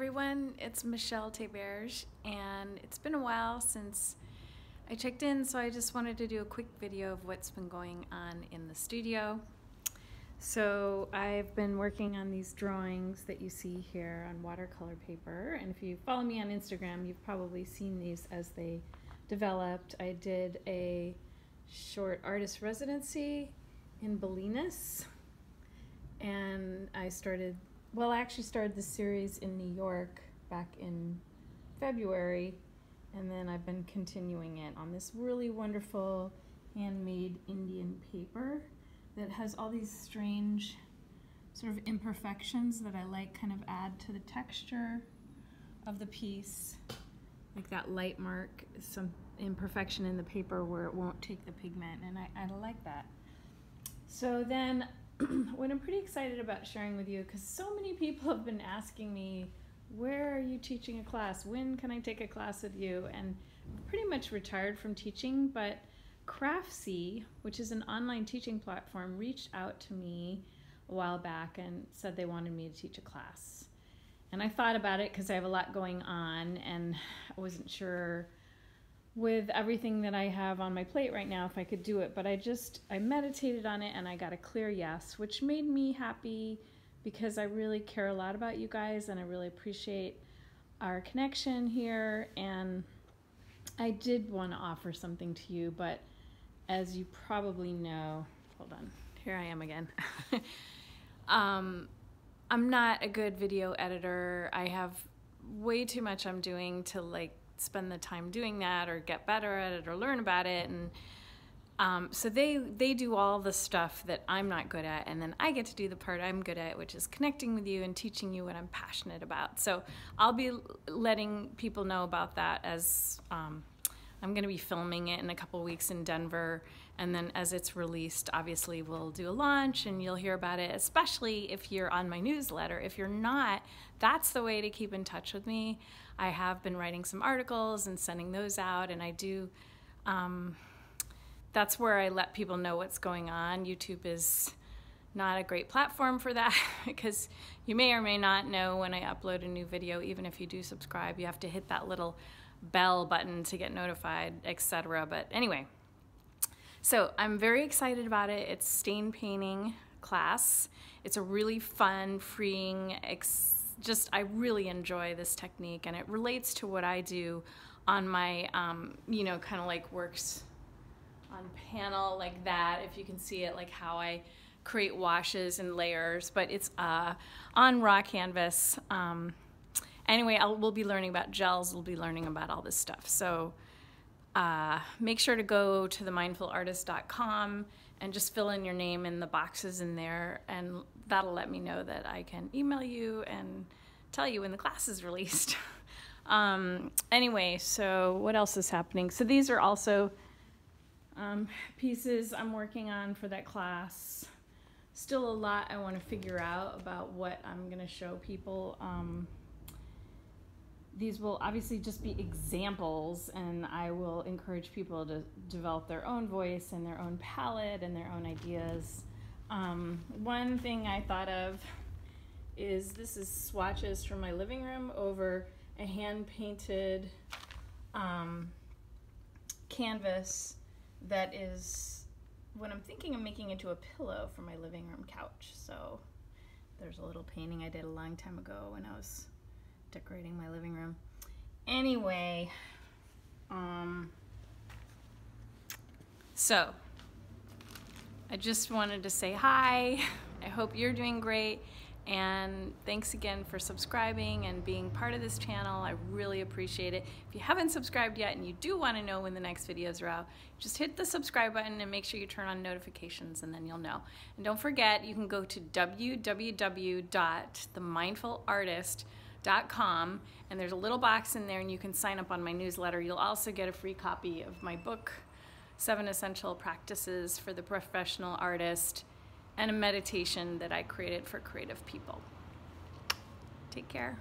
everyone, it's Michelle Teberge, and it's been a while since I checked in, so I just wanted to do a quick video of what's been going on in the studio. So I've been working on these drawings that you see here on watercolor paper, and if you follow me on Instagram, you've probably seen these as they developed. I did a short artist residency in Bolinas, and I actually started this series in New York back in February, and then I've been continuing it on this really wonderful handmade Indian paper that has all these strange sort of imperfections that I like kind of add to the texture of the piece. Like that light mark, some imperfection in the paper where it won't take the pigment, and I like that. So then what I'm pretty excited about sharing with you, because so many people have been asking me, where are you teaching a class? When can I take a class with you? And I'm pretty much retired from teaching, but Craftsy, which is an online teaching platform, reached out to me a while back and said they wanted me to teach a class. And I thought about it because I have a lot going on, and I wasn't sure with everything that I have on my plate right now if I could do it, but I meditated on it and I got a clear yes, which made me happy because I really care a lot about you guys and I really appreciate our connection here, and I did want to offer something to you, but as you probably know, hold on, here I am again. I'm not a good video editor. I have way too much I'm doing to spend the time doing that or get better at it or learn about it, and so they do all the stuff that I'm not good at, and then I get to do the part I'm good at, which is connecting with you and teaching you what I'm passionate about. So I'll be letting people know about that as I'm going to be filming it in a couple weeks in Denver, and then as it's released, obviously we'll do a launch and you'll hear about it, especially if you're on my newsletter. If you're not, that's the way to keep in touch with me. I have been writing some articles and sending those out, and I do, that's where I let people know what's going on. YouTube is not a great platform for that because you may or may not know when I upload a new video. Even if you do subscribe, you have to hit that little bell button to get notified, etc. But anyway, so I'm very excited about it. It's stain painting class. It's a really fun, freeing, I really enjoy this technique, and it relates to what I do on my, kind of like works on panel like that, if you can see it, like how I create washes and layers, but it's on raw canvas. Anyway, we'll be learning about gels, we'll be learning about all this stuff. So make sure to go to themindfulartist.com and just fill in your name in the boxes in there, and that'll let me know that I can email you and tell you when the class is released. Anyway, so what else is happening? So these are also pieces I'm working on for that class. Still a lot I want to figure out about what I'm going to show people. These will obviously just be examples, and I will encourage people to develop their own voice and their own palette and their own ideas. One thing I thought of is this is swatches from my living room over a hand-painted canvas that is what I'm thinking of making into a pillow for my living room couch. So there's a little painting I did a long time ago when I was decorating my living room. Anyway, so I just wanted to say hi. I hope you're doing great, and thanks again for subscribing and being part of this channel. I really appreciate it. If you haven't subscribed yet and you do want to know when the next videos are out, just hit the subscribe button and make sure you turn on notifications, and then you'll know. And don't forget, you can go to www.themindfulartist.com, and there's a little box in there and you can sign up on my newsletter. You'll also get a free copy of my book, 7 Essential Practices for the Professional Artist, and a meditation that I created for creative people. Take care.